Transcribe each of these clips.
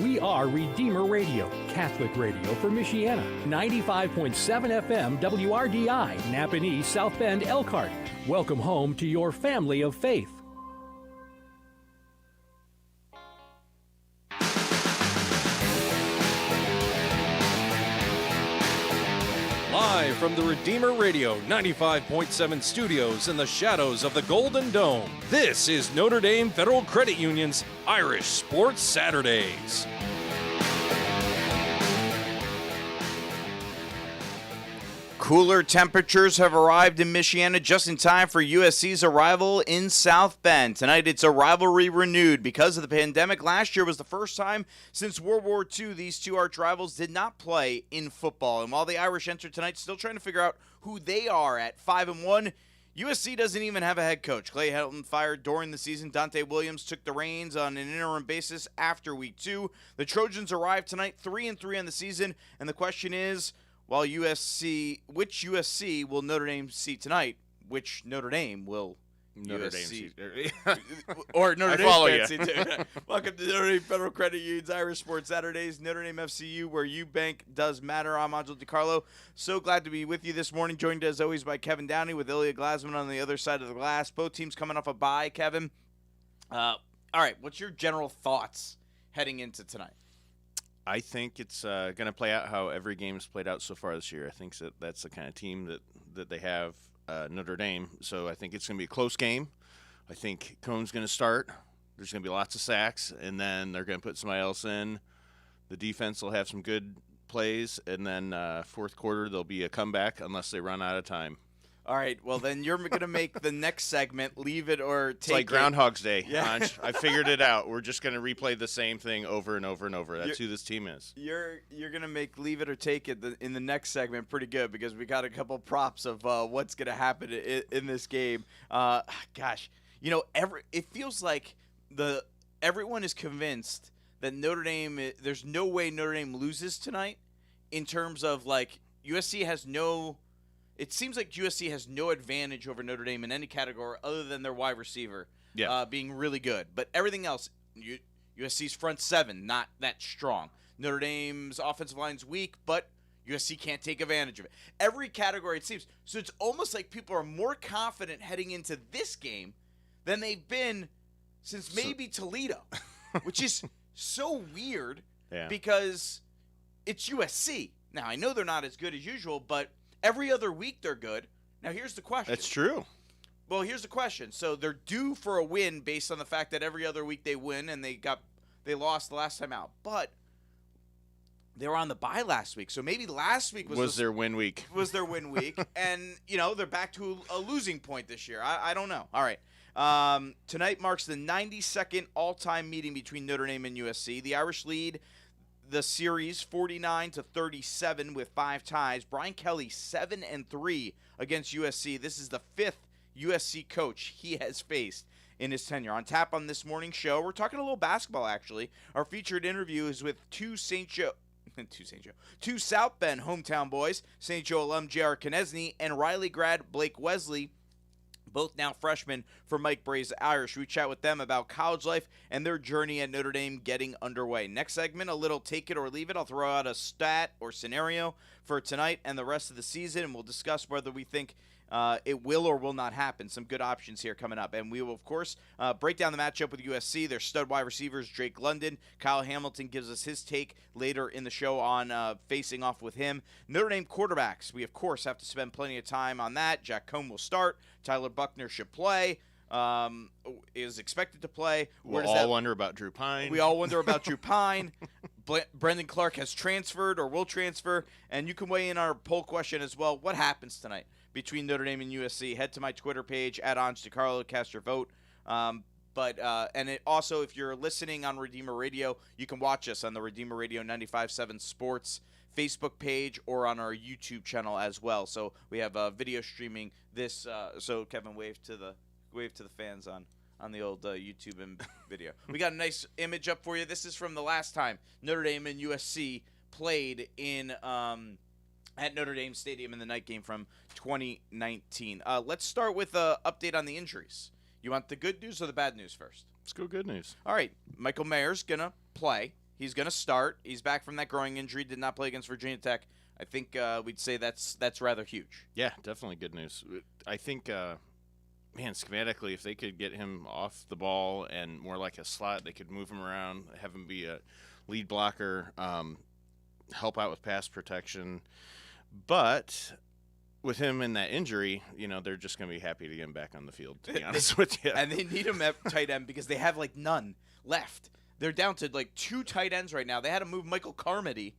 We are Redeemer Radio, Catholic radio for Michiana. 95.7 FM WRDI, Napanee, South Bend, Elkhart. Welcome home to your family of faith. Live from the Redeemer Radio 95.7 studios in the shadows of the Golden Dome, this is Notre Dame Federal Credit Union's Irish Sports Saturdays. Cooler temperatures have arrived in Michiana just in time for USC's arrival in South Bend. Tonight, it's a rivalry renewed. Because of the pandemic, last year was the first time since World War II these two arch rivals did not play in football. And while the Irish enter tonight, still trying to figure out who they are at 5-1, USC doesn't even have a head coach. Clay Helton fired during the season. Dante Williams took the reins on an interim basis after Week 2. The Trojans arrived tonight 3-3 on the season, and the question is, which USC will Notre Dame see tonight? Which Notre Dame will Notre USC Dame or Notre Dame follow fans see too. Welcome to Notre Dame Federal Credit Union's Irish Sports Saturdays. Notre Dame FCU, where you bank does matter. I'm Angelo DiCarlo. So glad to be with you this morning. Joined as always by Kevin Downey with Ilya Glasman on the other side of the glass. Both teams coming off a bye. Kevin, all right. What's your general thoughts heading into tonight? I think it's going to play out how every game's played out so far this year. I think that's the kind of team that they have, Notre Dame. So I think it's going to be a close game. I think Cohn's going to start. There's going to be lots of sacks, and then they're going to put somebody else in. The defense will have some good plays, and then fourth quarter there'll be a comeback unless they run out of time. All right, well, then you're going to make the next segment leave it or take it. It's like Groundhog's Day. Yeah. I figured it out. We're just going to replay the same thing over and over and over. That's who this team is. You're going to make leave it or take it in the next segment pretty good because we got a couple props of what's going to happen in this game. Gosh, it feels like everyone is convinced that Notre Dame – there's no way Notre Dame loses tonight in terms of, like, USC has no – it seems like USC has no advantage over Notre Dame in any category other than their wide receiver being really good. But everything else, USC's front seven, not that strong. Notre Dame's offensive line's weak, but USC can't take advantage of it. Every category, it seems. So it's almost like people are more confident heading into this game than they've been since maybe Toledo, which is so weird because it's USC. Now, I know they're not as good as usual, but every other week they're good. Now, here's the question. That's true. Well, here's the question. So they're due for a win based on the fact that every other week they win and they lost the last time out. But they were on the bye last week. So maybe last week was their win week. Was their win week. And, they're back to a losing point this year. I don't know. All right. Tonight marks the 92nd all-time meeting between Notre Dame and USC. The Irish lead the series 49-37 with 5 ties. Brian Kelly 7-3 against USC. This is the 5th USC coach he has faced in his tenure. On tap on this morning's show, we're talking a little basketball actually. Our featured interview is with two South Bend hometown boys, St. Joe alum J.R. Konieczny and Riley grad Blake Welsey, both now freshmen for Mike Bray's Irish. We chat with them about college life and their journey at Notre Dame getting underway. Next segment, a little take it or leave it. I'll throw out a stat or scenario for tonight and the rest of the season, and we'll discuss whether we think it will or will not happen. Some good options here coming up. And we will, of course, break down the matchup with USC. Their stud wide receivers, Drake London. Kyle Hamilton gives us his take later in the show on facing off with him. Notre Dame quarterbacks. We, of course, have to spend plenty of time on that. Jack Cohn will start. Tyler Buckner should play. Is expected to play. We'll all wonder about Drew Pine. We all wonder about Drew Pine. Brendan Clark has transferred or will transfer. And you can weigh in on our poll question as well. What happens tonight between Notre Dame and USC? Head to my Twitter page, @OnStiCarlo, cast your vote. And it also, if you're listening on Redeemer Radio, you can watch us on the Redeemer Radio 95.7 Sports Facebook page or on our YouTube channel as well. So we have video streaming this. So Kevin, wave to the fans on the old YouTube and video. We got a nice image up for you. This is from the last time Notre Dame and USC played in at Notre Dame Stadium in the night game from 2019. Let's start with an update on the injuries. You want the good news or the bad news first? Let's go good news. All right. Michael Mayer's going to play. He's going to start. He's back from that groin injury. Did not play against Virginia Tech. I think we'd say that's rather huge. Yeah, definitely good news. I think, schematically, if they could get him off the ball and more like a slot, they could move him around, have him be a lead blocker, help out with pass protection. But with him in that injury, they're just going to be happy to get him back on the field, to be honest with you. And they need him at tight end because they have, none left. They're down to, 2 tight ends right now. They had to move Michael Carmody,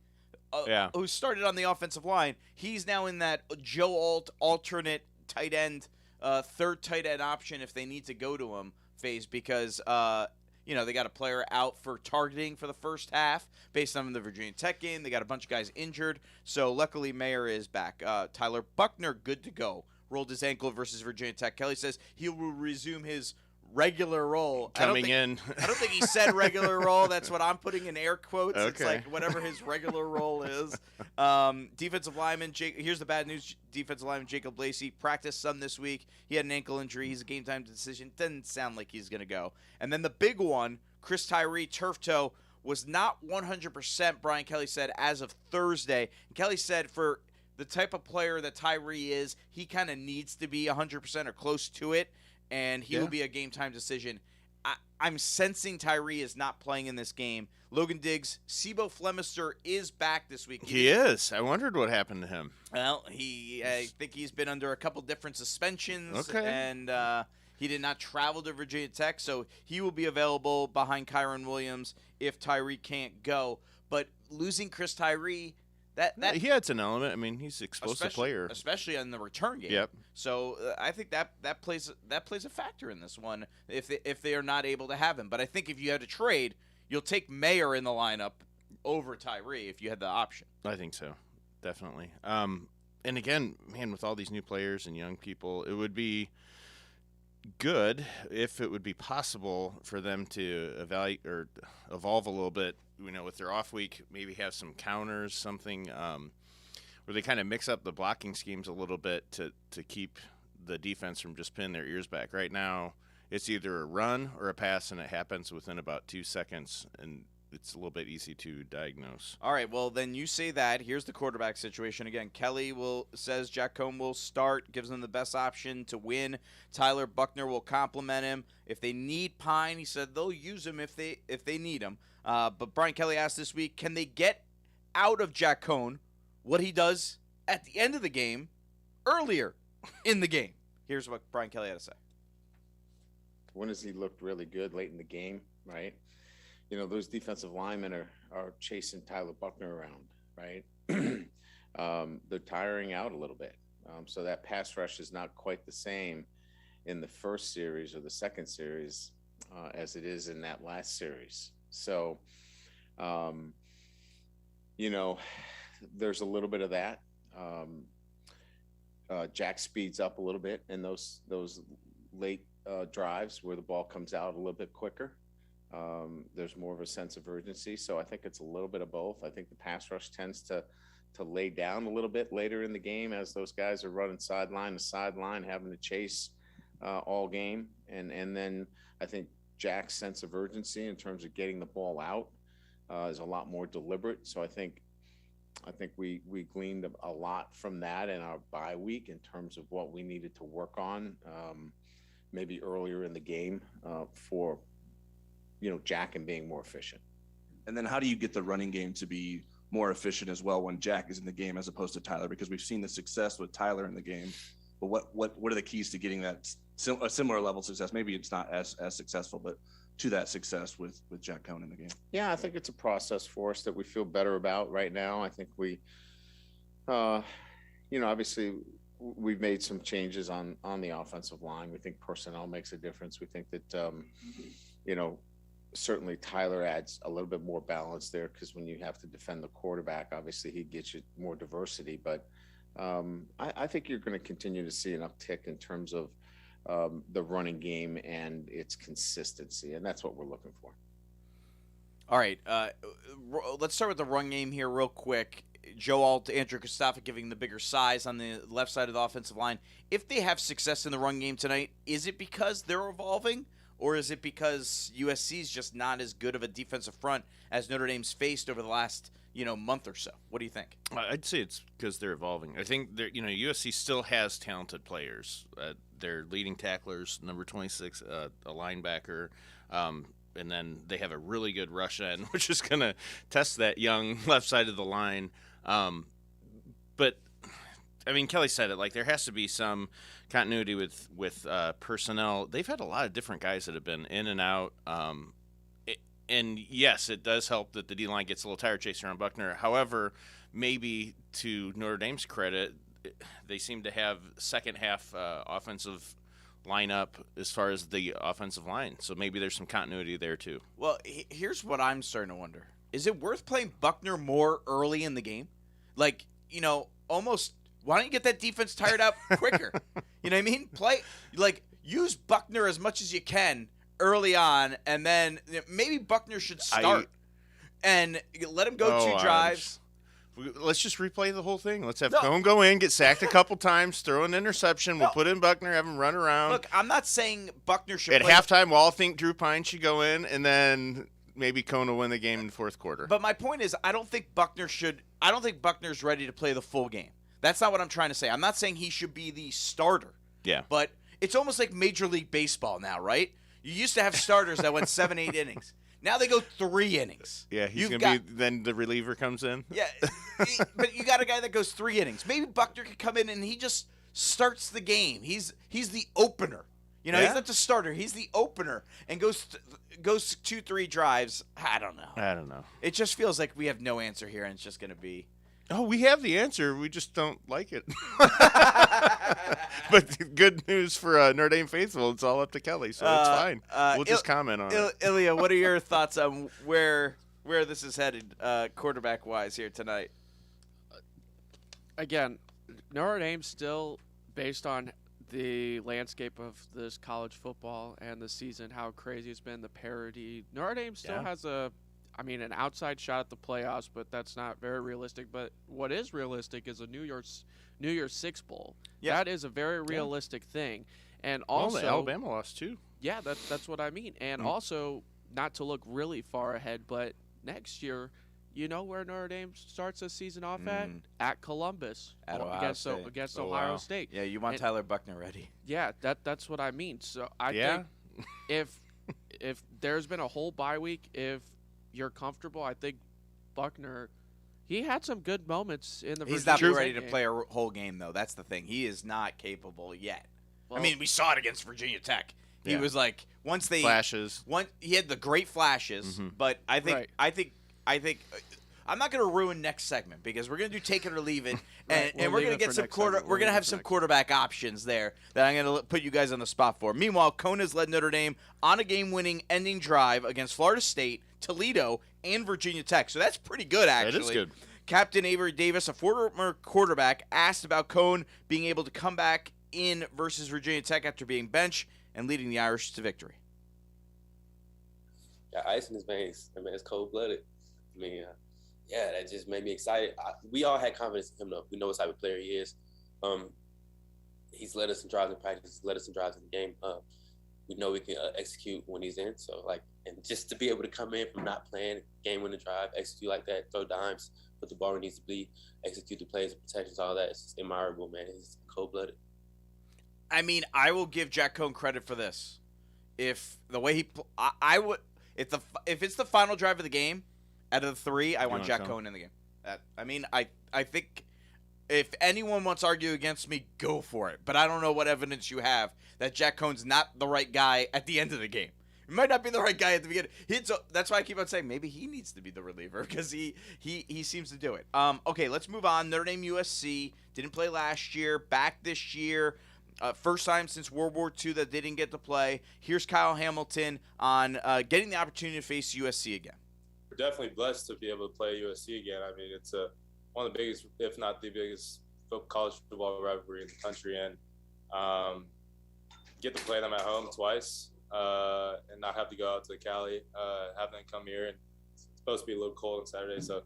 who started on the offensive line. He's now in that Joe Alt alternate tight end, third tight end option if they need to go to him phase because, they got a player out for targeting for the first half based on the Virginia Tech game. They got a bunch of guys injured. So luckily Mayer is back. Tyler Buckner, good to go. Rolled his ankle versus Virginia Tech. Kelly says he will resume his regular role. Coming in. I don't think he said regular role. That's what I'm putting in air quotes. Okay. It's like whatever his regular role is. Defensive lineman, here's the bad news. Defensive lineman Jacob Lacey practiced some this week. He had an ankle injury. He's a game-time decision. Doesn't sound like he's going to go. And then the big one, Chris Tyree, turf toe, was not 100%, Brian Kelly said, as of Thursday. And Kelly said for the type of player that Tyree is, he kind of needs to be 100% or close to it. And he will be a game-time decision. I'm sensing Tyree is not playing in this game. Logan Diggs, Sibo Flemister is back this week. He is. I wondered what happened to him. Well, I think he's been under a couple different suspensions. Okay. And he did not travel to Virginia Tech, so he will be available behind Kyron Williams if Tyree can't go. But losing Chris Tyree, he adds an element. I mean, he's an explosive player, especially on the return game. Yep. So I think that plays a factor in this one if they are not able to have him. But I think if you had to trade, you'll take Mayer in the lineup over Tyree if you had the option. I think so, definitely. And again, man, with all these new players and young people, it would be good if it would be possible for them to evaluate or evolve a little bit. With their off week, maybe have some counters, something where they kind of mix up the blocking schemes a little bit to keep the defense from just pinning their ears back. Right now, it's either a run or a pass, and it happens within about 2 seconds, and it's a little bit easy to diagnose. All right, well, then you say that. Here's the quarterback situation again. Kelly says Jack Cohn will start, gives them the best option to win. Tyler Buckner will complement him. If they need Pine, he said they'll use him if they need him. But Brian Kelly asked this week, can they get out of Jack Cohn what he does at the end of the game earlier in the game? Here's what Brian Kelly had to say. When has he looked really good late in the game, right? Those defensive linemen are chasing Tyler Buckner around, right? They're tiring out a little bit. So that pass rush is not quite the same in the first series or the second series as it is in that last series. So, there's a little bit of that. Jack speeds up a little bit in those late drives where the ball comes out a little bit quicker. There's more of a sense of urgency. So I think it's a little bit of both. I think the pass rush tends to lay down a little bit later in the game as those guys are running sideline to sideline, having to chase all game. And then I think Jack's sense of urgency in terms of getting the ball out is a lot more deliberate. So I think we gleaned a lot from that in our bye week in terms of what we needed to work on maybe earlier in the game for Jack and being more efficient. And then how do you get the running game to be more efficient as well when Jack is in the game as opposed to Tyler? Because we've seen the success with Tyler in the game, but what are the keys to getting that a similar level of success? Maybe it's not as successful, but to that success with Jack Cohn in the game. Yeah, I think it's a process for us that we feel better about right now. I think we, obviously we've made some changes on the offensive line. We think personnel makes a difference. We think that, certainly Tyler adds a little bit more balance there because when you have to defend the quarterback, obviously he gets you more diversity. But I think you're going to continue to see an uptick in terms of the running game and its consistency, and that's what we're looking for. All right, let's start with the run game here real quick. Joe Alt, Andrew Kostafa giving the bigger size on the left side of the offensive line. If they have success in the run game tonight, is it because they're evolving, or is it because USC is just not as good of a defensive front as Notre Dame's faced over the last month or so? What do you think? I'd say it's because they're evolving. I think USC still has talented players. Their leading tacklers, number 26, a linebacker, and then they have a really good rush end, which is going to test that young left side of the line. But I mean, Kelly said it. Like, there has to be some continuity with personnel. They've had a lot of different guys that have been in and out. And yes, it does help that the D-line gets a little tired chasing around Buckner. However, maybe to Notre Dame's credit, they seem to have second half offensive lineup as far as the offensive line. So maybe there's some continuity there too. Well, here's what I'm starting to wonder. Is it worth playing Buckner more early in the game? Like, almost, why don't you get that defense tired out quicker? You know what I mean? Use Buckner as much as you can early on, and then maybe Buckner should start and let him go 2 drives. Let's just replay the whole thing. Let's have Cone go in, get sacked a couple times, throw an interception. We'll put in Buckner, have him run around. Look, I'm not saying Buckner should at play. Halftime, we'll all think Drew Pine should go in, and then maybe Cone will win the game in the fourth quarter. But my point is, I don't think Buckner's ready to play the full game. That's not what I'm trying to say. I'm not saying he should be the starter. Yeah. But it's almost like Major League Baseball now, right? You used to have starters that went 7-8 innings. Now they go 3 innings. Yeah, he's going to be – then the reliever comes in. Yeah, but you got a guy that goes 3 innings. Maybe Buckner could come in and he just starts the game. He's the opener. He's not the starter. He's the opener and goes 2-3 drives. I don't know. It just feels like we have no answer here, and it's just going to be – Oh, we have the answer. We just don't like it. But good news for Notre Dame faithful. It's all up to Kelly, so it's fine. We'll just comment on it. Ilya, what are your thoughts on where this is headed quarterback-wise here tonight? Again, Notre Dame still, based on the landscape of this college football and the season, how crazy it's been, the parity, Notre Dame still has an outside shot at the playoffs, but that's not very realistic. But what is realistic is a New Year's Six Bowl. Yeah. That is a very realistic thing. And also, the Alabama lost too. Yeah, that's what I mean. And also, not to look really far ahead, but next year, you know where Notre Dame starts the season off at Columbus against Ohio State. Yeah, you want Tyler Buckner ready. Yeah, that's what I mean. So I think if there's been a whole bye week, if you're comfortable, I think Buckner, he had some good moments in the He's not ready to play a whole game, though. That's the thing. He is not capable yet. Well, I mean, we saw it against Virginia Tech. He was like, once they flashes. He had the great flashes, but I think I'm not going to ruin next segment because we're going to do take it or leave it, and we're going to get some we're going to have some quarterback options there that I'm going to put you guys on the spot for. Meanwhile, Cone has led Notre Dame on a game-winning ending drive against Florida State, Toledo, and Virginia Tech. So that's pretty good, actually. That is good. Captain Avery Davis, a former quarterback, asked about Cone being able to come back in versus Virginia Tech after being benched and leading the Irish to victory. Got ice in his veins. I mean, it's cold-blooded. I mean, that just made me excited. We all had confidence in him, though. We know what type of player he is. He's led us in drives in practice. He's led us in drives in the game. We know we can execute when he's in. So, and just to be able to come in from not playing, game-winning drive, execute like that, throw dimes, put the ball where it needs to be, execute the plays, protections, all that. It's just admirable, man. He's cold-blooded. I mean, I will give Jack Cone credit for this. If the way I would, if it's the final drive of the game, out of the 3, I want Jack Cone in the game. I think if anyone wants to argue against me, go for it. But I don't know what evidence you have that Jack Cone's not the right guy at the end of the game. He might not be the right guy at the beginning. That's why I keep on saying maybe he needs to be the reliever because he seems to do it. Okay, let's move on. Notre Dame USC didn't play last year, back this year. First time since World War II that they didn't get to play. Here's Kyle Hamilton on getting the opportunity to face USC again. We're definitely blessed to be able to play USC again. I mean, it's one of the biggest, if not the biggest, college football rivalry in the country, and get to play them at home twice and not have to go out to Cali, have them come here. And it's supposed to be a little cold on Saturday, so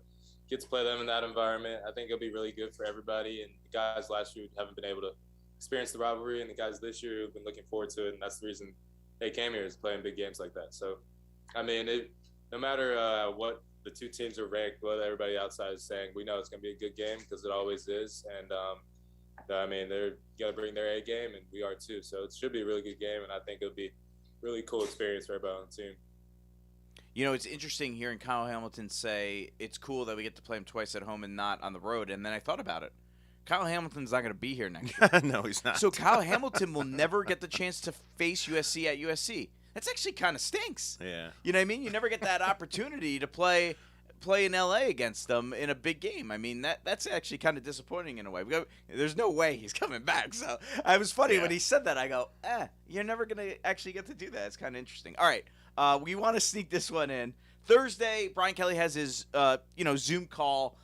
get to play them in that environment. I think it'll be really good for everybody, and the guys last year haven't been able to experience the rivalry, and the guys this year have been looking forward to it, and that's the reason they came here is playing big games like that. So, I mean, no matter what the two teams are ranked, what everybody outside is saying, we know it's going to be a good game because it always is. And, I mean, they're going to bring their A game, and we are too. So it should be a really good game, and I think it'll be a really cool experience for everybody on the team. You know, it's interesting hearing Kyle Hamilton say it's cool that we get to play him twice at home and not on the road. And then I thought about it. Kyle Hamilton's not going to be here next year. No, he's not. So Kyle Hamilton will never get the chance to face USC at USC. That's actually kind of stinks. Yeah. You know what I mean? You never get that opportunity to play in LA against them in a big game. I mean, that's actually kind of disappointing in a way. There's no way he's coming back. So it was funny when he said that. I go, you're never going to actually get to do that. It's kind of interesting. All right. We want to sneak this one in. Thursday, Brian Kelly has his Zoom call.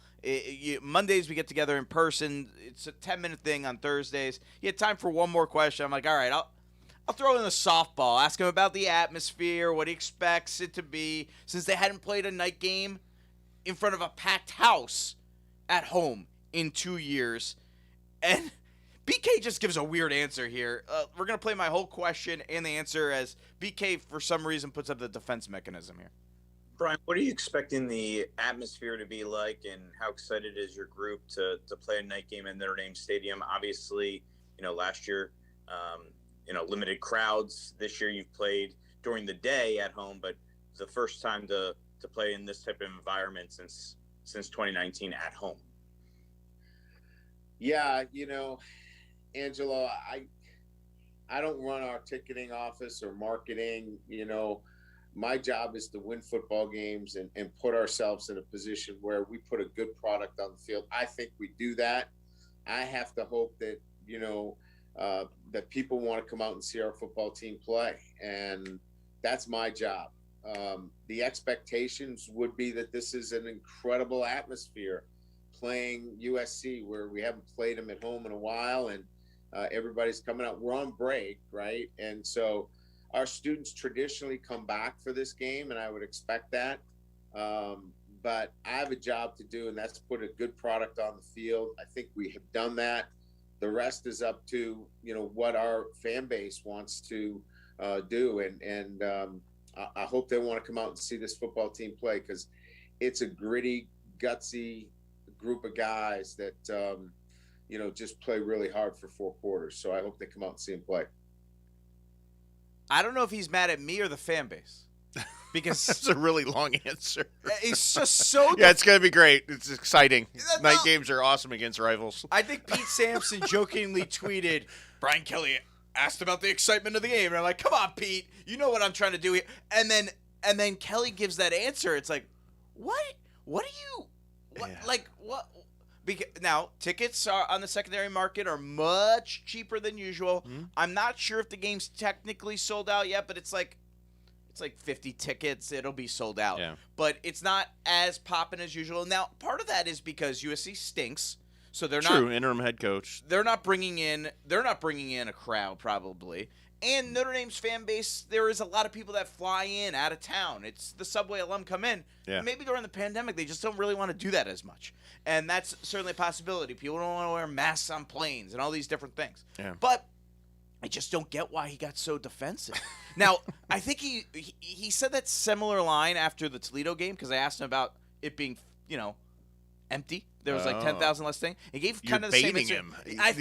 Mondays we get together in person. It's a 10-minute thing on Thursdays. He had time for one more question. I'm like, all right, I'll throw in a softball. Ask him about the atmosphere, what he expects it to be, since they hadn't played a night game in front of a packed house at home in 2 years. And BK just gives a weird answer here. We're going to play my whole question and the answer as BK, for some reason, puts up the defense mechanism here. Brian, what are you expecting the atmosphere to be like, and how excited is your group to play a night game in Notre Dame Stadium? Obviously, last year, limited crowds. This year you've played during the day at home, but it's the first time to play in this type of environment since 2019 at home. Yeah, Angelo, I don't run our ticketing office or marketing. My job is to win football games and put ourselves in a position where we put a good product on the field. I think we do that. I have to hope that, that people want to come out and see our football team play. And that's my job. The expectations would be that this is an incredible atmosphere playing USC, where we haven't played them at home in a while, and everybody's coming out. We're on break, right? And so our students traditionally come back for this game, and I would expect that. But I have a job to do, and that's put a good product on the field. I think we have done that. The rest is up to, what our fan base wants to do. And I hope they want to come out and see this football team play, because it's a gritty, gutsy group of guys that, just play really hard for 4 quarters. So I hope they come out and see them play. I don't know if he's mad at me or the fan base, because that's a really long answer. It's just so. Yeah, it's gonna be great. It's exciting. Night games are awesome against rivals. I think Pete Sampson jokingly tweeted, "Brian Kelly asked about the excitement of the game," and I'm like, "Come on, Pete, you know what I'm trying to do here." And then Kelly gives that answer. It's like, what? What are you? What? Yeah. Like what? Because now tickets are on the secondary market are much cheaper than usual. Mm-hmm. I'm not sure if the game's technically sold out yet, but it's like 50 tickets. It'll be sold out. Yeah. But it's not as popping as usual. Now, part of that is because USC stinks, so they're True, interim head coach. They're not bringing in a crowd probably. And Notre Dame's fan base, there is a lot of people that fly in out of town. It's the subway alum come in. Yeah. Maybe during the pandemic, they just don't really want to do that as much. And that's certainly a possibility. People don't want to wear masks on planes and all these different things. Yeah. But I just don't get why he got so defensive. Now, I think he said that similar line after the Toledo game, because I asked him about it being, empty. There was like 10,000 less thing. He gave kind of the same answer. Him. I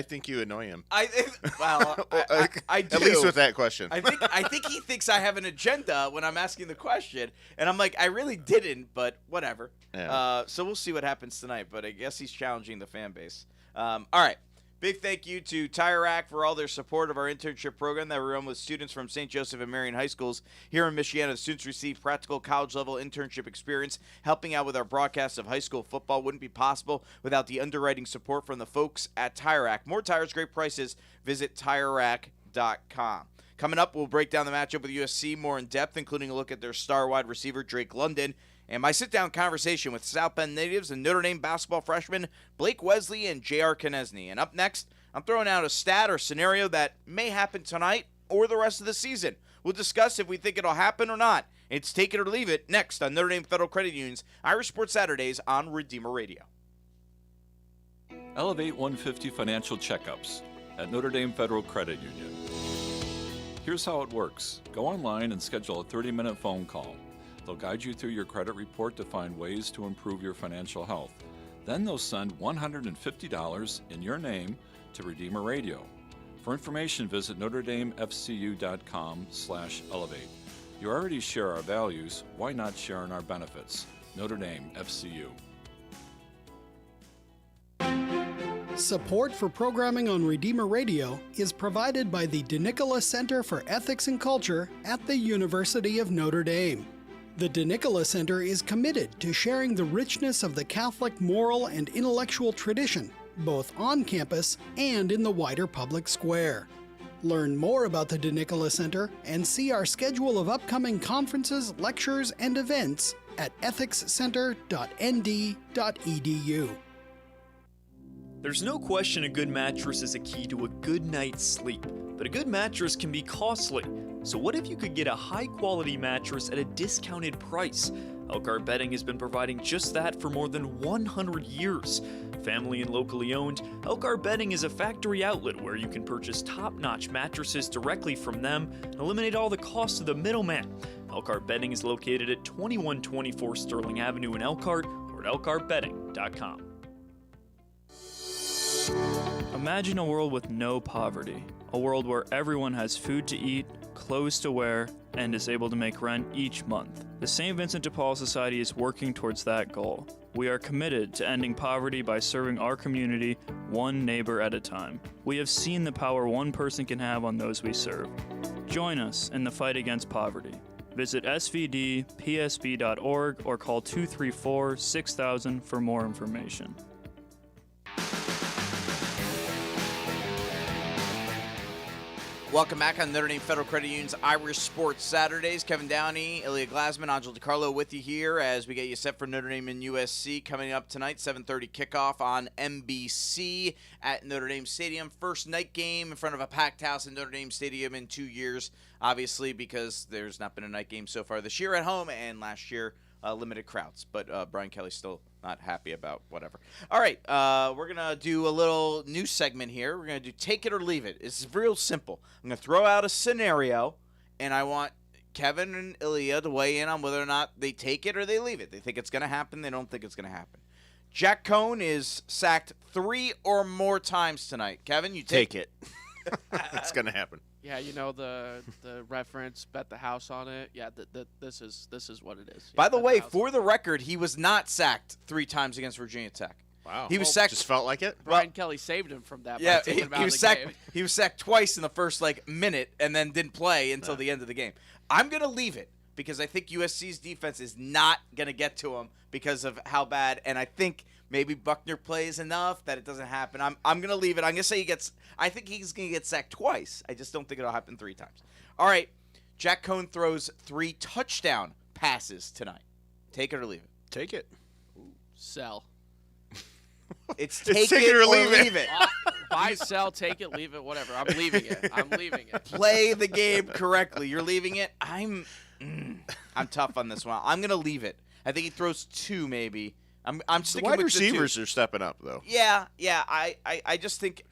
think you annoy him. I do. At least with that question. I think he thinks I have an agenda when I'm asking the question, and I'm like, I really didn't, but whatever. Yeah. So we'll see what happens tonight. But I guess he's challenging the fan base. All right. Big thank you to Tire Rack for all their support of our internship program that we run with students from St. Joseph and Marian High Schools. Here in Michiana, the students receive practical college-level internship experience. Helping out with our broadcast of high school football wouldn't be possible without the underwriting support from the folks at Tire Rack. More tires, great prices. Visit TireRack.com. Coming up, we'll break down the matchup with USC more in depth, including a look at their star wide receiver, Drake London, and my sit-down conversation with South Bend natives and Notre Dame basketball freshmen Blake Welsey and J.R. Konieczny. And up next, I'm throwing out a stat or scenario that may happen tonight or the rest of the season. We'll discuss if we think it'll happen or not. It's Take It or Leave It next on Notre Dame Federal Credit Union's Irish Sports Saturdays on Redeemer Radio. Elevate 150 financial checkups at Notre Dame Federal Credit Union. Here's how it works. Go online and schedule a 30-minute phone call. They'll guide you through your credit report to find ways to improve your financial health. Then they'll send $150 in your name to Redeemer Radio. For information, visit NotreDameFCU.com/elevate. You already share our values. Why not share in our benefits? Notre Dame FCU. Support for programming on Redeemer Radio is provided by the DeNicola Center for Ethics and Culture at the University of Notre Dame. The DeNicola Center is committed to sharing the richness of the Catholic moral and intellectual tradition, both on campus and in the wider public square. Learn more about the DeNicola Center and see our schedule of upcoming conferences, lectures, and events at ethicscenter.nd.edu. There's no question a good mattress is a key to a good night's sleep, but a good mattress can be costly. So what if you could get a high-quality mattress at a discounted price? Elkhart Bedding has been providing just that for more than 100 years. Family and locally owned, Elkhart Bedding is a factory outlet where you can purchase top-notch mattresses directly from them and eliminate all the costs of the middleman. Elkhart Bedding is located at 2124 Sterling Avenue in Elkhart or at elkhartbedding.com. Imagine a world with no poverty, a world where everyone has food to eat, clothes to wear, and is able to make rent each month. The St. Vincent de Paul Society is working towards that goal. We are committed to ending poverty by serving our community one neighbor at a time. We have seen the power one person can have on those we serve. Join us in the fight against poverty. Visit svdpsb.org or call 234-6000 for more information. Welcome back on Notre Dame Federal Credit Union's Irish Sports Saturdays. Kevin Downey, Ilya Glasman, Angelo DiCarlo with you here as we get you set for Notre Dame and USC coming up tonight. 7:30 kickoff on NBC at Notre Dame Stadium. First night game in front of a packed house in Notre Dame Stadium in 2 years, obviously, because there's not been a night game so far this year at home, and last year limited crowds. But Brian Kelly's still not happy about whatever. All right, we're going to do a little new segment here. We're going to do Take It or Leave It. It's real simple. I'm going to throw out a scenario, and I want Kevin and Ilya to weigh in on whether or not they take it or they leave it. They think it's going to happen. They don't think it's going to happen. Jack Cohn is sacked 3 or more times tonight. Kevin, you take it. It's going to happen. Yeah, you know the reference, bet the house on it. Yeah, this is what it is. By the way, for the record, he was not sacked 3 times against Virginia Tech. Wow. He was sacked. Just felt like it? Brian Kelly saved him from that. Yeah, by taking him out he of was the sacked. game. He was sacked twice in the first minute, and then didn't play until the end of the game. I'm gonna leave it because I think USC's defense is not gonna get to him because of how bad, and I think maybe Buckner plays enough that it doesn't happen. I'm gonna leave it. I'm gonna say I think he's gonna get sacked twice. I just don't think it'll happen 3 times. All right, Jack Cohn throws 3 touchdown passes tonight. Take it or leave it. Take it. Sell. It's take it or leave it. Buy, sell, take it, leave it, whatever. I'm leaving it. I'm leaving it. Play the game correctly. You're leaving it. I'm tough on this one. I'm gonna leave it. I think he throws 2 maybe. I'm sticking with the wide receivers the 2. are stepping up though. Yeah. I just think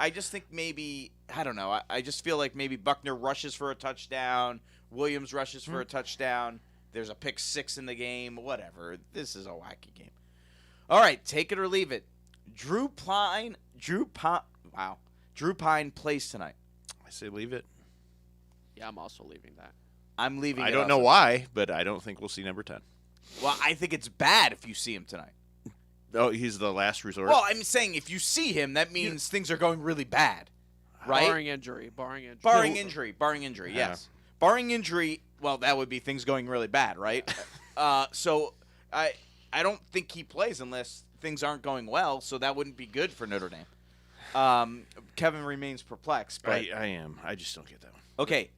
maybe I don't know. I just feel like maybe Buckner rushes for a touchdown. Williams rushes for a touchdown. There's a pick 6 in the game. Whatever. This is a wacky game. All right, take it or leave it. Drew Pine plays tonight. I say leave it. Yeah, I'm also leaving that. I'm leaving it. I don't know why, but I don't think we'll see number 10. Well, I think it's bad if you see him tonight. Oh, he's the last resort? Well, I'm saying if you see him, that means things are going really bad, right? Barring injury, yes. Barring injury, well, that would be things going really bad, right? So I don't think he plays unless things aren't going well, so that wouldn't be good for Notre Dame. Kevin remains perplexed. But I am. I just don't get that one. Okay,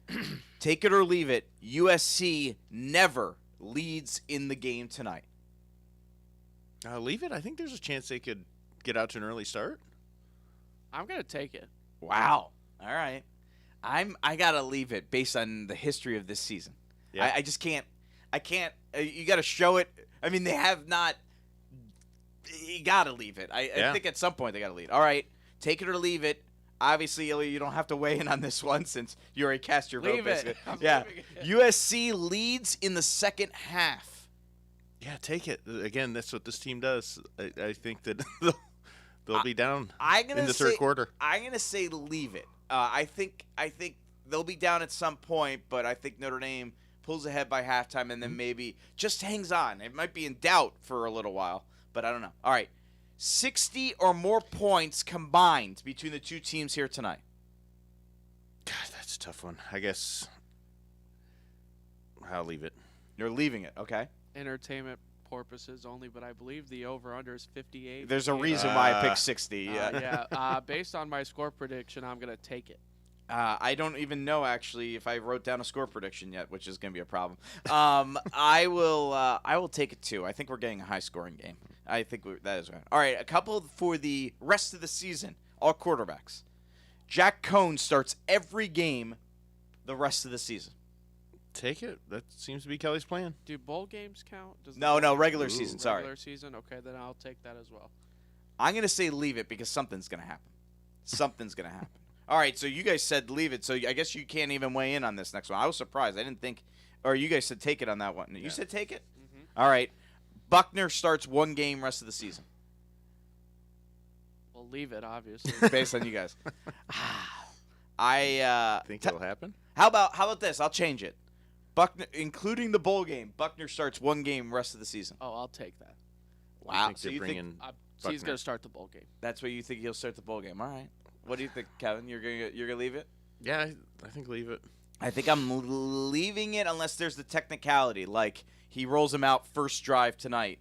take it or leave it. USC never leads in the game tonight. Leave it. I think there's a chance they could get out to an early start. I'm gonna take it. Wow. All right. I gotta leave it based on the history of this season. Yeah. I just can't. I can't. You got to show it. I mean, they have not. You got to leave it. I think at some point they got to leave it. All right. Take it or leave it. Obviously, Ilya, you don't have to weigh in on this one since you already cast your vote. Leave it. Yeah. USC leads in the second half. Yeah, take it. Again, that's what this team does. I think that they'll be down in the third quarter. I'm going to say leave it. I think they'll be down at some point, but I think Notre Dame pulls ahead by halftime and then maybe just hangs on. It might be in doubt for a little while, but I don't know. All right. 60 or more points combined between the two teams here tonight. God, that's a tough one. I guess I'll leave it. You're leaving it, okay? Entertainment purposes only, but I believe the over-under is 58. There's a reason why I picked 60. Yeah. Based on my score prediction, I'm going to take it. I don't even know, actually, if I wrote down a score prediction yet, which is going to be a problem. I will take it, too. I think we're getting a high-scoring game. I think that is right. All right, a couple for the rest of the season, all quarterbacks. Jack Cohn starts every game the rest of the season. Take it. That seems to be Kelly's plan. Do bowl games count? No, regular season, sorry. Regular season? Okay, then I'll take that as well. I'm going to say leave it because something's going to happen. Something's going to happen. All right, so you guys said leave it, so I guess you can't even weigh in on this next one. I was surprised. I didn't think – or you guys said take it on that one. You said take it? Mm-hmm. All right. Buckner starts one game rest of the season. We'll leave it, obviously. Based on you guys. I think it'll happen. How about this? I'll change it. Buckner, including the bowl game, Buckner starts one game rest of the season. Oh, I'll take that. Wow. So you think he's going to start the bowl game. That's what you think he'll start the bowl game. All right. What do you think, Kevin? You're gonna leave it? Yeah, I think leave it. I think I'm leaving it unless there's the technicality, like he rolls him out first drive tonight,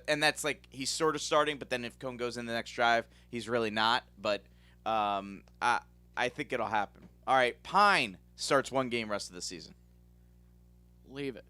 and that's like he's sort of starting, but then if Cohn goes in the next drive, he's really not. But I think it'll happen. All right, Pine starts one game rest of the season. Leave it.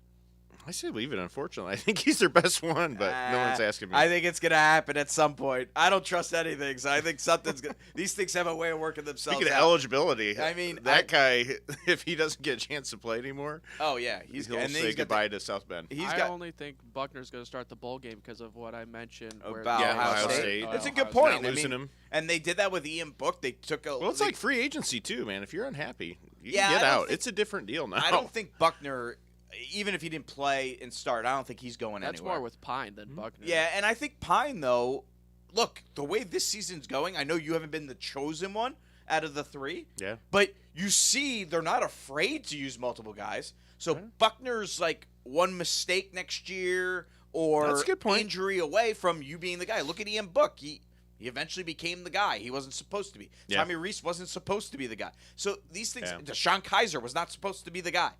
I say leave it, unfortunately. I think he's their best one, but no one's asking me. I think it's going to happen at some point. I don't trust anything, so I think something's going to – these things have a way of working themselves Speaking out. of eligibility, I mean – that guy, if he doesn't get a chance to play anymore – oh, yeah. He'll say goodbye to South Bend. I only think Buckner's going to start the bowl game because of what I mentioned. About Ohio State. That's a good point. Not losing him. And they did that with Ian Book. They took a – well, it's like free agency too, man. If you're unhappy, you can get out. It's a different deal now. I don't think Buckner – even if he didn't play and start, I don't think he's going anywhere. That's more with Pine than Buckner. Yeah, and I think Pine, though, look, the way this season's going, I know you haven't been the chosen one out of the three. Yeah. But you see they're not afraid to use multiple guys. So Buckner's like one mistake next year or that's a good point. Injury away from you being the guy. Look at Ian Book. He eventually became the guy. He wasn't supposed to be. Yeah. Tommy Reese wasn't supposed to be the guy. So these things, Deshaun Kaiser was not supposed to be the guy.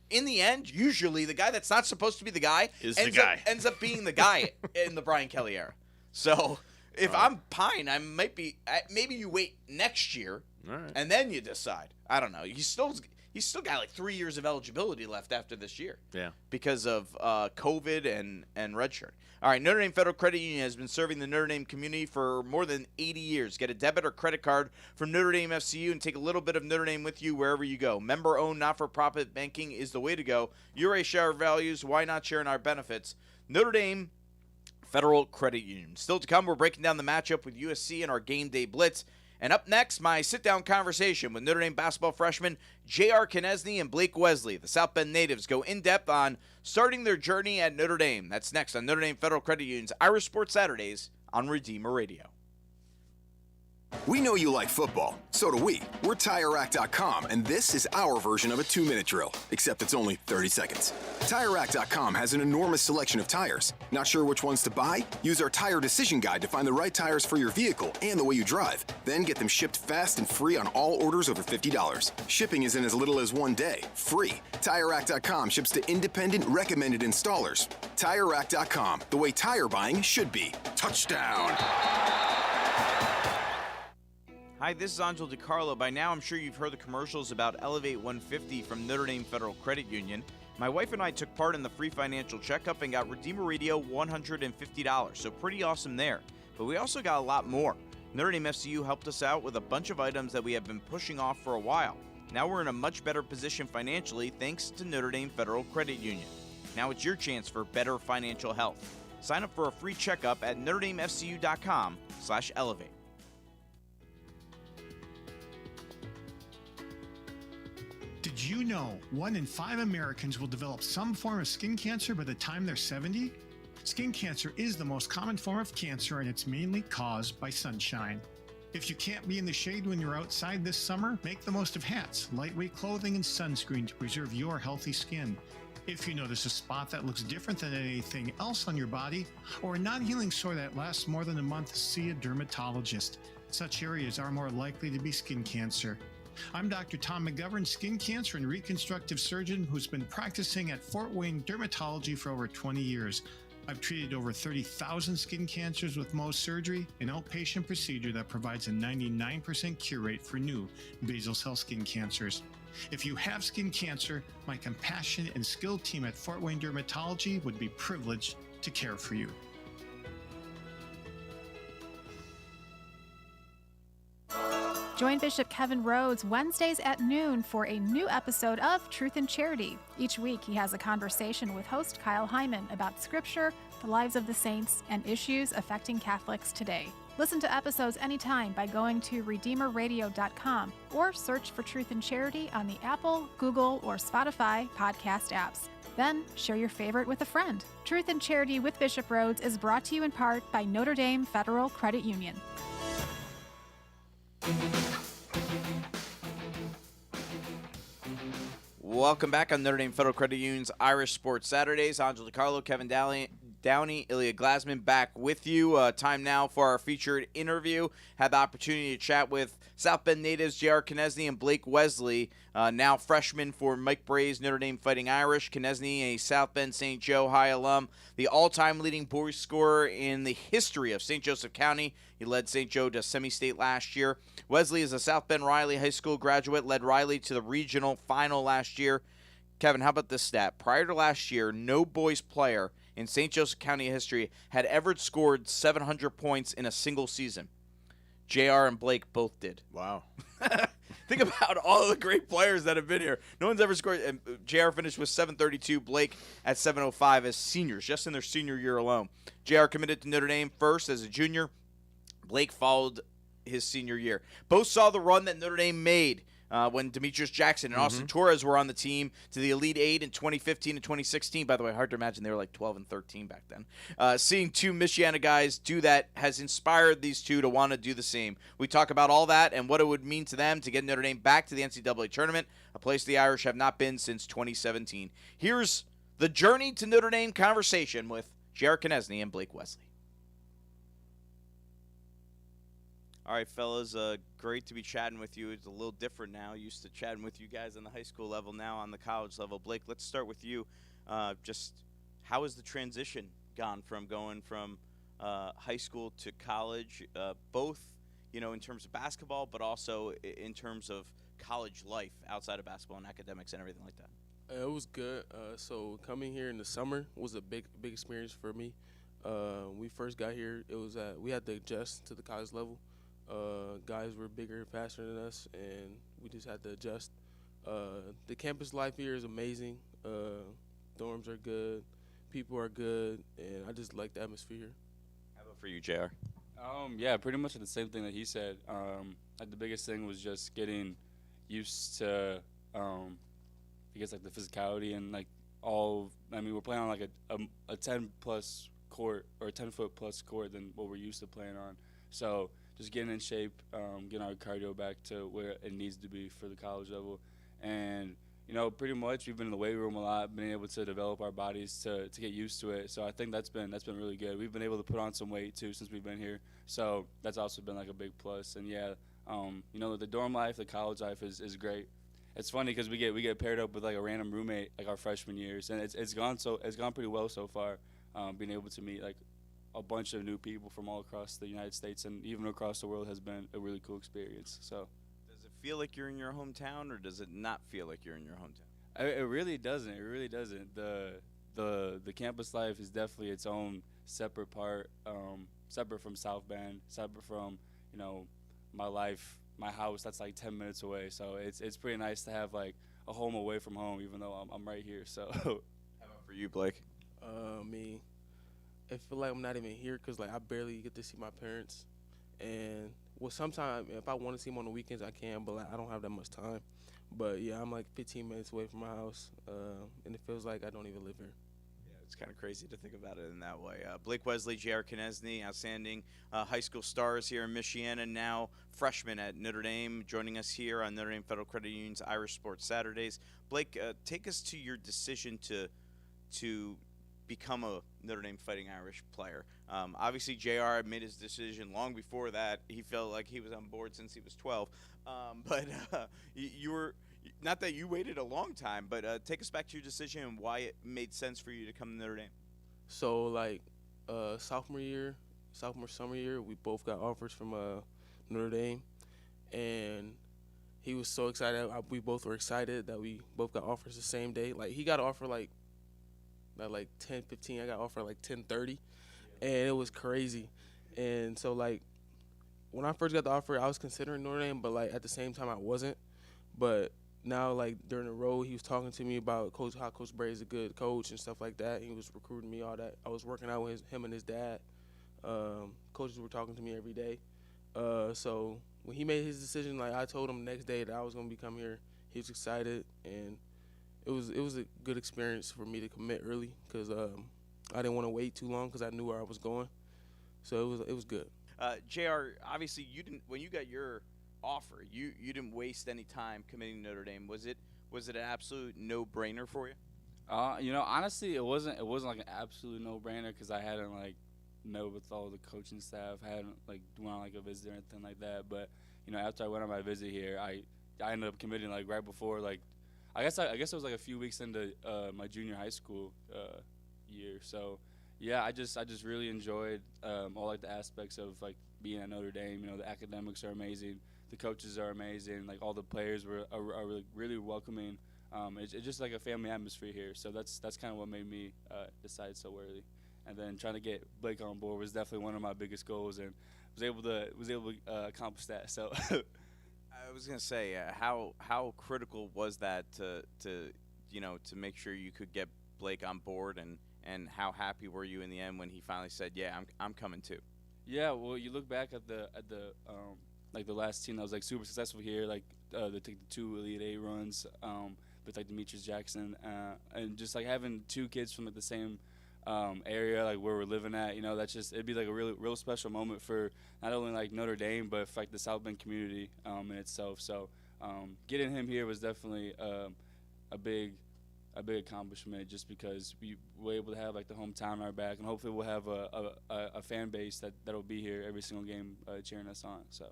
In the end, usually the guy that's not supposed to be the guy ends up being the guy in the Brian Kelly era. So if I'm Pine, I might be. Maybe you wait next year and then you decide. I don't know. He's still got like 3 years of eligibility left after this year. Yeah. Because of COVID and redshirt. All right, Notre Dame Federal Credit Union has been serving the Notre Dame community for more than 80 years. Get a debit or credit card from Notre Dame FCU and take a little bit of Notre Dame with you wherever you go. Member-owned, not-for-profit banking is the way to go. You're a share our values. Why not share in our benefits? Notre Dame Federal Credit Union. Still to come, we're breaking down the matchup with USC and our Game Day Blitz. And up next, my sit-down conversation with Notre Dame basketball freshmen J.R. Konieczny and Blake Welsey. The South Bend natives go in-depth on starting their journey at Notre Dame. That's next on Notre Dame Federal Credit Union's Irish Sports Saturdays on Redeemer Radio. We know you like football. So do we. We're TireRack.com, and this is our version of a 2-minute drill, except it's only 30 seconds. TireRack.com has an enormous selection of tires. Not sure which ones to buy? Use our Tire Decision Guide to find the right tires for your vehicle and the way you drive. Then get them shipped fast and free on all orders over $50. Shipping is in as little as 1 day. Free. TireRack.com ships to independent, recommended installers. TireRack.com, the way tire buying should be. Touchdown! Hi, this is Angel DiCarlo. By now, I'm sure you've heard the commercials about Elevate 150 from Notre Dame Federal Credit Union. My wife and I took part in the free financial checkup and got Redeemer Radio $150, so pretty awesome there. But we also got a lot more. Notre Dame FCU helped us out with a bunch of items that we have been pushing off for a while. Now we're in a much better position financially thanks to Notre Dame Federal Credit Union. Now it's your chance for better financial health. Sign up for a free checkup at NotreDameFCU.com/elevate. Did you know 1 in 5 Americans will develop some form of skin cancer by the time they're 70? Skin cancer is the most common form of cancer, and it's mainly caused by sunshine. If you can't be in the shade when you're outside this summer, make the most of hats, lightweight clothing, and sunscreen to preserve your healthy skin. If you notice a spot that looks different than anything else on your body, or a non-healing sore that lasts more than a month, see a dermatologist. Such areas are more likely to be skin cancer. I'm Dr. Tom McGovern, skin cancer and reconstructive surgeon who's been practicing at Fort Wayne Dermatology for over 20 years. I've treated over 30,000 skin cancers with Mohs surgery, an outpatient procedure that provides a 99% cure rate for new basal cell skin cancers. If you have skin cancer, my compassionate and skilled team at Fort Wayne Dermatology would be privileged to care for you. Join Bishop Kevin Rhodes Wednesdays at noon for a new episode of Truth and Charity. Each week, he has a conversation with host Kyle Hyman about Scripture, the lives of the saints, and issues affecting Catholics today. Listen to episodes anytime by going to RedeemerRadio.com or search for Truth and Charity on the Apple, Google, or Spotify podcast apps. Then share your favorite with a friend. Truth and Charity with Bishop Rhodes is brought to you in part by Notre Dame Federal Credit Union. Welcome back on Notre Dame Federal Credit Union's Irish Sports Saturdays. Angelo DiCarlo, Kevin Downey, Ilya Glasman back with you. Time now for our featured interview. Had the opportunity to chat with South Bend natives J.R. Konieczny and Blake Welsey, now freshmen for Mike Bray's Notre Dame Fighting Irish. Konieczny, a South Bend St. Joe High alum, the all-time leading boys scorer in the history of St. Joseph County. He led St. Joe to semi-state last year. Welsey is a South Bend Riley High School graduate, led Riley to the regional final last year. Kevin, how about this stat? Prior to last year, no boys player in St. Joseph County history had ever scored 700 points in a single season. JR and Blake both did. Wow. Think about all the great players that have been here. No one's ever scored. And JR finished with 732, Blake at 705 as seniors, just in their senior year alone. JR committed to Notre Dame first as a junior. Blake followed his senior year. Both saw the run that Notre Dame made when Demetrius Jackson and Austin Torres were on the team to the Elite Eight in 2015 and 2016. By the way, hard to imagine they were like 12 and 13 back then. Seeing two Michiana guys do that has inspired these two to want to do the same. We talk about all that and what it would mean to them to get Notre Dame back to the NCAA tournament, a place the Irish have not been since 2017. Here's the Journey to Notre Dame conversation with J.R. Konieczny and Blake Welsey. All right, fellas, great to be chatting with you. It's a little different now. Used to chatting with you guys on the high school level, now on the college level. Blake, let's start with you. Just how has the transition gone from going from high school to college, both, you know, in terms of basketball, but also in terms of college life outside of basketball and academics and everything like that? It was good. So coming here in the summer was a big experience for me. We first got here, it was we had to adjust to the college level. Guys were bigger and faster than us, and we just had to adjust. The campus life here is amazing. Dorms are good, people are good, and I just like the atmosphere. How about for you, JR? Yeah, pretty much the same thing that he said. Like the biggest thing was just getting used to, I guess, like the physicality and like all. I mean, we're playing on like a 10+ court or a 10-foot plus court than what we're used to playing on. So just getting in shape, getting our cardio back to where it needs to be for the college level. And, you know, pretty much we've been in the weight room a lot, been able to develop our bodies to get used to it. So I think that's been really good. We've been able to put on some weight, too, since we've been here. So that's also been, like, a big plus. And, yeah, you know, the dorm life, the college life is great. It's funny because we get paired up with, like, a random roommate, like, our freshman years. And it's gone pretty well so far, being able to meet, like, a bunch of new people from all across the United States and even across the world has been a really cool experience. So, does it feel like you're in your hometown, or does it not feel like you're in your hometown? It really doesn't. It really doesn't. The campus life is definitely its own separate part, separate from South Bend, separate from, you know, my life, my house. That's like 10 minutes away. So it's pretty nice to have like a home away from home, even though I'm right here. So, how about for you, Blake? Me. I feel like I'm not even here because, like, I barely get to see my parents. And well, sometimes if I want to see him on the weekends, I can, but like, I don't have that much time. But yeah, I'm like 15 minutes away from my house, and it feels like I don't even live here. Yeah, it's kind of crazy to think about it in that way. Blake Welsey, J.R. Konieczny, outstanding high school stars here in Michiana, now freshman at Notre Dame, joining us here on Notre Dame Federal Credit Union's Irish Sports Saturdays. Blake, take us to your decision to become a Notre Dame Fighting Irish player. Obviously, JR made his decision long before that. He felt like he was on board since he was 12. But you were, not that you waited a long time, but take us back to your decision and why it made sense for you to come to Notre Dame. So, like, sophomore summer year, we both got offers from Notre Dame. And he was so excited. We both were excited that we both got offers the same day. Like, he got an offer, like, at, like, 10:15. I got offered, like, 10:30. And it was crazy. And so, like, when I first got the offer, I was considering Notre Dame, but, like, at the same time, I wasn't. But now, like, during the road, he was talking to me about how Coach Brady's a good coach and stuff like that. He was recruiting me, all that. I was working out with him and his dad. Coaches were talking to me every day. So when he made his decision, like, I told him the next day that I was going to come here. He was excited, and it was a good experience for me to commit early because I didn't want to wait too long because I knew where I was going. So it was good. JR, obviously when you got your offer, you didn't waste any time committing to Notre Dame. Was it an absolute no-brainer for you? Honestly, it wasn't like an absolute no-brainer because I hadn't like met with all the coaching staff. I hadn't like went on like a visit or anything like that. But after I went on my visit here, I ended up committing like right before like I guess it was like a few weeks into my junior high school year. So yeah, I just really enjoyed all like the aspects of like being at Notre Dame. The academics are amazing, the coaches are amazing, like all the players are really, really welcoming. It's just like a family atmosphere here. So that's kind of what made me decide so early. And then trying to get Blake on board was definitely one of my biggest goals, and was able to accomplish that. So I was gonna say, how critical was that to make sure you could get Blake on board, and how happy were you in the end when he finally said, yeah, I'm coming too? Yeah, well, you look back at the like the last team that was like super successful here, like the 2 Elite Eight runs with like Demetrius Jackson, and just like having 2 kids from like the same area, like where we're living at, that's just, it'd be like a real special moment for not only like Notre Dame but for like the South Bend community in itself. So getting him here was definitely a big accomplishment, just because we were able to have like the hometown on our back, and hopefully we'll have a fan base that'll be here every single game cheering us on. So.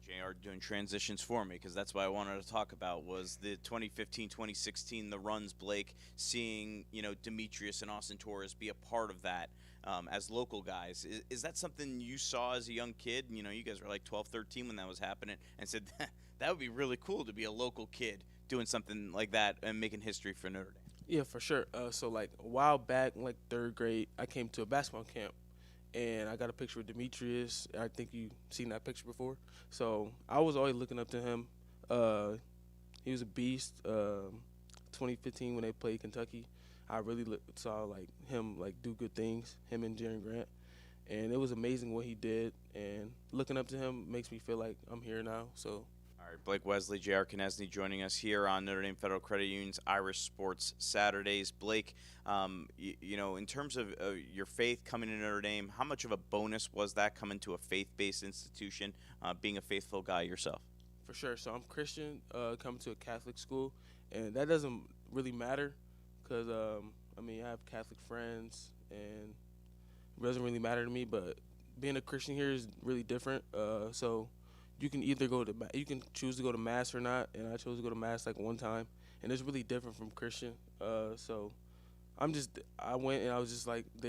JR doing transitions for me, because that's what I wanted to talk about was the 2015-2016, the runs, Blake, seeing, Demetrius and Austin Torres be a part of that as local guys. Is that something you saw as a young kid? You guys were like 12, 13 when that was happening, and said, that would be really cool to be a local kid doing something like that and making history for Notre Dame. Yeah, for sure. So, like, a while back, like 3rd grade, I came to a basketball camp. And I got a picture with Demetrius. I think you've seen that picture before. So I was always looking up to him. He was a beast. 2015 when they played Kentucky, I really saw like him like do good things. Him and Jaren Grant, and it was amazing what he did. And looking up to him makes me feel like I'm here now. So. All right, Blake Welsey, J.R. Konieczny joining us here on Notre Dame Federal Credit Union's Irish Sports Saturdays. Blake, in terms of your faith coming to Notre Dame, how much of a bonus was that coming to a faith-based institution, being a faithful guy yourself? For sure. So I'm Christian, coming to a Catholic school, and that doesn't really matter because, I have Catholic friends, and it doesn't really matter to me, but being a Christian here is really different. So you can either you can choose to go to Mass or not, and I chose to go to Mass like one time, and it's really different from Christian. So I went and I was just like there.